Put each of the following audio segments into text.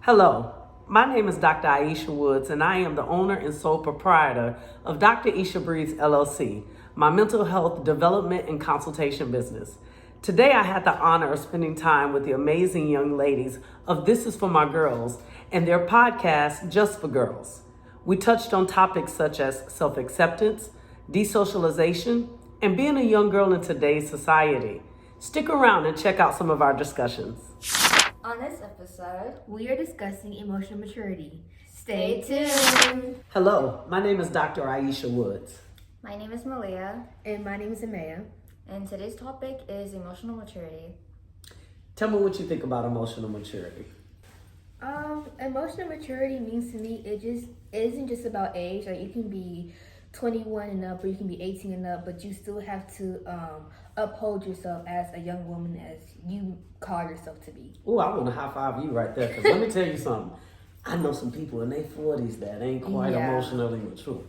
Hello, my name is Dr. Aisha Woods, and I am the owner and sole proprietor of Dr. Aisha Breeds LLC, my mental health development and consultation business. Today, I had the honor of spending time with the amazing young ladies of This Is For My Girlz and their podcast, Just For Girls. We touched on topics such as self-acceptance, desocialization, and being a young girl in today's society. Stick around and check out some of our discussions. On this episode, we are discussing emotional maturity. Stay tuned. Hello, my name is Dr. Aisha Woods. My name is Malia, And my name is Amaya. and today's topic is emotional maturity. Tell me what you think about emotional maturity. Emotional maturity means to me it isn't just about age. Like you can be 21 and up, or you can be 18 and up, but you still have to uphold yourself as a young woman as you call yourself to be. Oh, I want to high five you right there, because let me tell you something. I know some people in their 40s that ain't quite emotionally mature.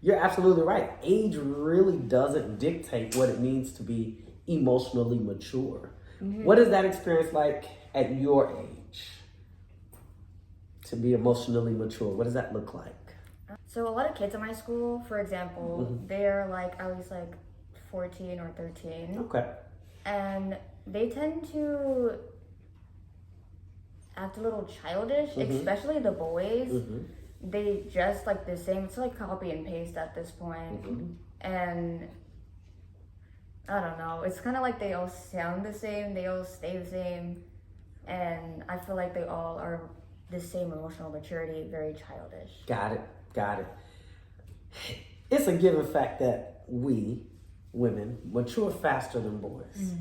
You're absolutely right. Age really doesn't dictate what it means to be emotionally mature. Mm-hmm. What is that experience like at your age to be emotionally mature? What does that look like? So a lot of kids in my school, for example, they're like at least like 14 or 13. Okay. And they tend to act a little childish, especially the boys. They dress like the same. It's like copy and paste at this point. And I don't know. It's kind of like they all sound the same. They all stay the same. And I feel like they all are the same emotional maturity, very childish. Got it. It's a given fact that we, women, mature faster than boys.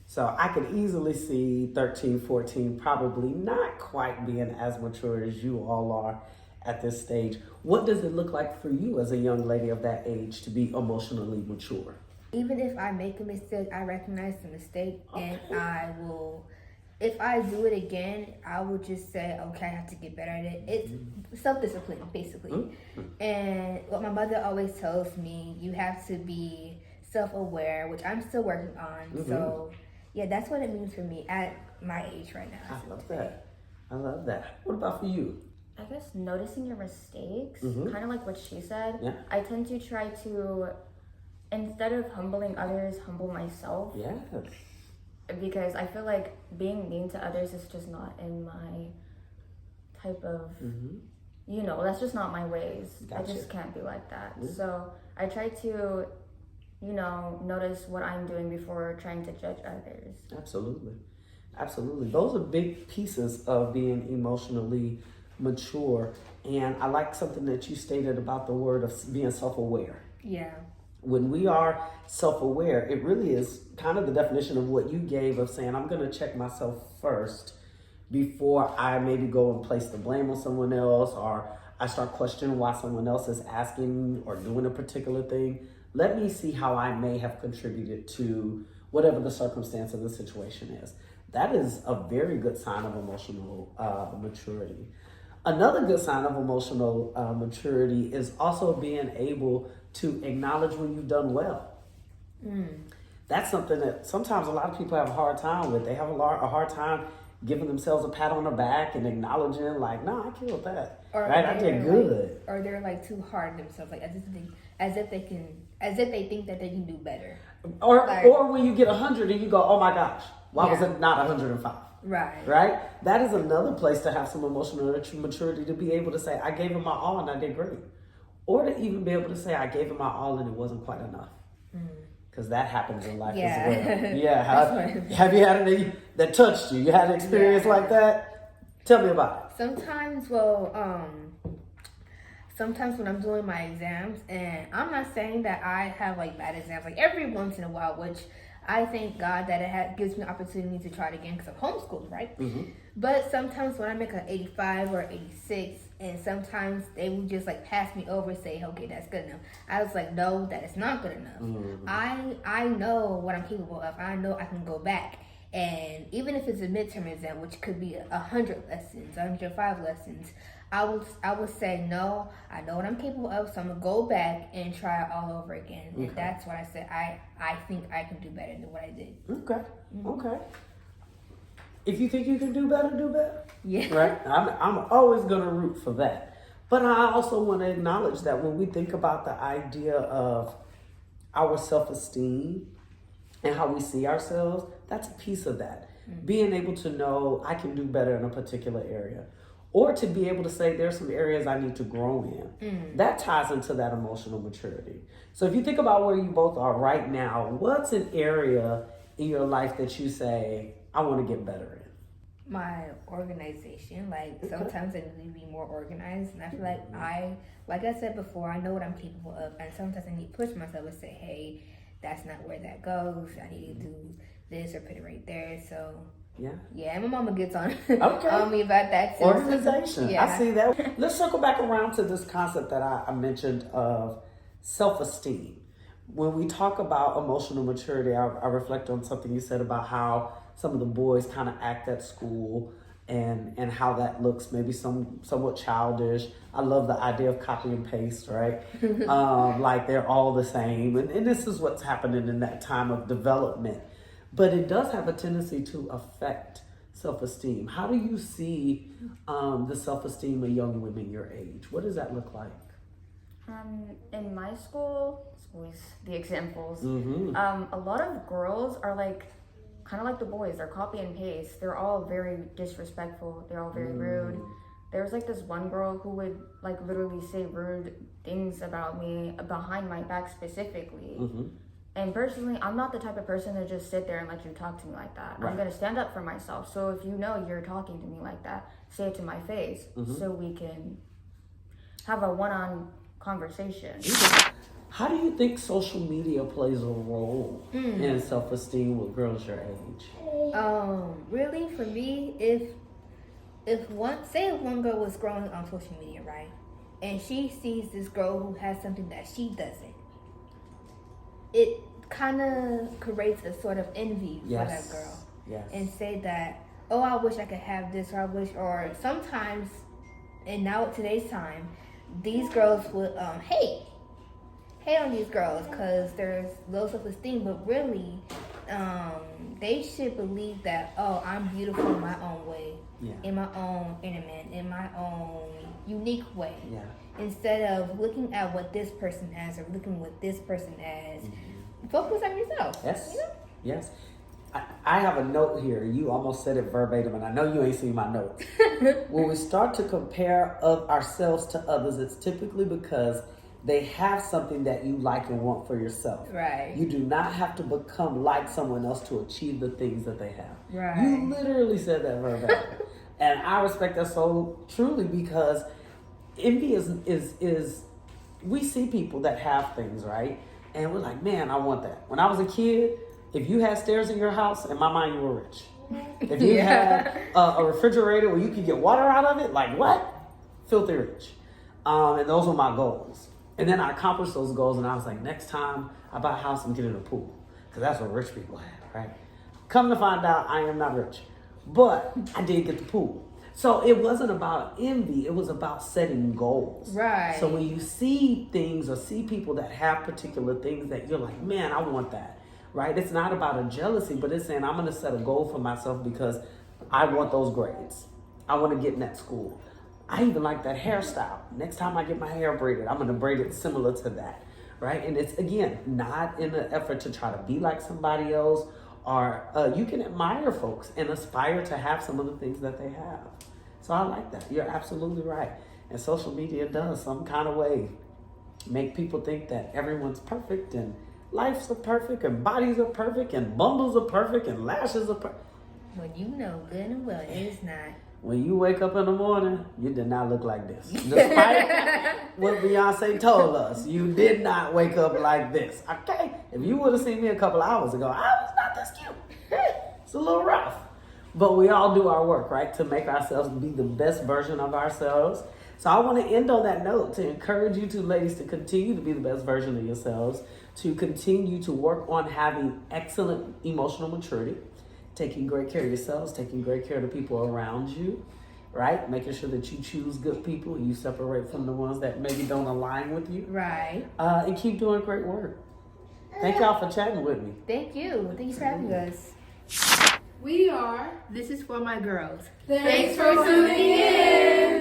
So I could easily see 13, 14 probably not quite being as mature as you all are at this stage. What does it look like for you as a young lady of that age to be emotionally mature? Even if I make a mistake, I recognize the mistake, and I will. If I do it again, I will just say, okay, I have to get better at it. It's self-discipline, basically. And what my mother always tells me, you have to be self-aware, which I'm still working on. So, yeah, that's what it means for me at my age right now. I love that. What about for you? I guess noticing your mistakes, kind of like what she said. Yeah. I tend to try to, instead of humbling others, humble myself. Yes. Because I feel like being mean to others is just not in my type of, that's just not my ways. Gotcha. I just can't be like that. So I try to, notice what I'm doing before trying to judge others. Absolutely. Those are big pieces of being emotionally mature. And I like something that you stated about the word of being self-aware. Yeah. When we are self-aware, it really is kind of the definition of what you gave of saying, I'm going to check myself first before I maybe go and place the blame on someone else, or I start questioning why someone else is asking or doing a particular thing. Let me see how I may have contributed to whatever the circumstance of the situation is. That is a very good sign of emotional maturity. Another good sign of emotional maturity is also being able to acknowledge when you've done well. That's something that sometimes a lot of people have a hard time with. They have a hard time giving themselves a pat on the back and acknowledging, like, no, I killed that. Or right, I did good. Or they're like too hard on themselves, like as if they think that they can do better. Or when you get 100 and you go, oh my gosh, why was it not 105? Right? That is another place to have some emotional maturity, to be able to say, I gave it my all and I did great. Or to even be able to say, I gave it my all and it wasn't quite enough. Because that happens in life as well. Yeah. Have you had any that touched you? You had an experience like that? Tell me about it. Sometimes when I'm doing my exams, and I'm not saying that I have like bad exams, like every once in a while, which I thank God that it gives me an opportunity to try it again because I'm homeschooled, right? But sometimes when I make an 85 or 86, and sometimes they will just like pass me over and say, okay, that's good enough. I was like, no, that is not good enough. I know what I'm capable of. I know I can go back. And even if it's a midterm exam, which could be 100 lessons, 105 lessons, I would say, no, I know what I'm capable of, so I'm going to go back and try it all over again. And that's what I said. I think I can do better than what I did. Okay. if you think you can do better, do better. Yeah. Right? I'm always going to root for that. But I also want to acknowledge that when we think about the idea of our self-esteem and how we see ourselves, that's a piece of that. Being able to know I can do better in a particular area, or to be able to say there's some areas I need to grow in. That ties into that emotional maturity. So if you think about where you both are right now, what's an area in your life that you say, I want to get better in? My organization, like sometimes I need to be more organized, and I feel like I said before, I know what I'm capable of, and sometimes I need to push myself and say, hey, that's not where that goes. I need to do this or put it right there. So yeah, and my mama gets on on me about that too. Organization. Yeah. I see that. Let's circle back around to this concept that I mentioned of self-esteem. When we talk about emotional maturity, I reflect on something you said about how some of the boys kind of act at school and how that looks maybe somewhat childish. I love the idea of copy and paste, right? Like they're all the same. And this is what's happening in that time of development. But it does have a tendency to affect self-esteem. How do you see the self-esteem of young women your age? What does that look like? In my school, it's always the examples. Mm-hmm. A lot of girls are kind of like the boys. They're copy and paste. They're all very disrespectful. They're all very rude. There's this one girl who would literally say rude things about me behind my back specifically. Mm-hmm. And personally, I'm not the type of person to just sit there and let you talk to me like that. Right. I'm going to stand up for myself. So if you know you're talking to me like that, say it to my face so we can have a one-on conversation. How do you think social media plays a role in self-esteem with girls your age? Really, for me, if one girl was growing on social media, right, and she sees this girl who has something that she doesn't, it kind of creates a sort of envy for that girl. Yes. And say that, oh, I wish I could have this, or sometimes, and now at today's time, these girls would hate on these girls because there's low self-esteem, but really they should believe that, oh, I'm beautiful in my own way, in my own element, in my own unique way, instead of looking at what this person has or looking what this person has. Focus on yourself. Yes. You know? Yes. I have a note here. You almost said it verbatim, and I know you ain't seen my notes. When we start to compare ourselves to others, it's typically because they have something that you like and want for yourself. Right. You do not have to become like someone else to achieve the things that they have. Right. You literally said that verbatim. And I respect that so truly, because envy is we see people that have things, right? And we're like, man, I want that. When I was a kid, if you had stairs in your house, in my mind, you were rich. If you had a refrigerator where you could get water out of it, like what? Filthy rich. And those were my goals. And then I accomplished those goals, and I was like, next time I buy a house, I'm getting a pool. Because that's what rich people have, right? Come to find out, I am not rich. But I did get the pool. So it wasn't about envy. It was about setting goals. Right. So when you see things or see people that have particular things that you're like, man, I want that, right? It's not about a jealousy, but it's saying I'm going to set a goal for myself because I want those grades. I want to get in that school. I even like that hairstyle. Next time I get my hair braided, I'm going to braid it similar to that, right? And it's, again, not in an effort to try to be like somebody else, or you can admire folks and aspire to have some of the things that they have. So I like that. You're absolutely right. And social media does some kind of way make people think that everyone's perfect and lives are perfect and bodies are perfect and bundles are perfect and lashes are perfect. When you know good and well it is not. When you wake up in the morning, you did not look like this. Despite what Beyonce told us, you did not wake up like this. Okay? If you would have seen me a couple hours ago, I was not this cute. It's a little rough. But we all do our work, right? To make ourselves be the best version of ourselves. So I want to end on that note to encourage you two ladies to continue to be the best version of yourselves, to continue to work on having excellent emotional maturity, taking great care of yourselves, taking great care of the people around you, right? Making sure that you choose good people, you separate from the ones that maybe don't align with you. Right. And keep doing great work. Thank y'all for chatting with me. Thank you. Thank you for having us. We are. This is for my girls. Thanks for tuning in.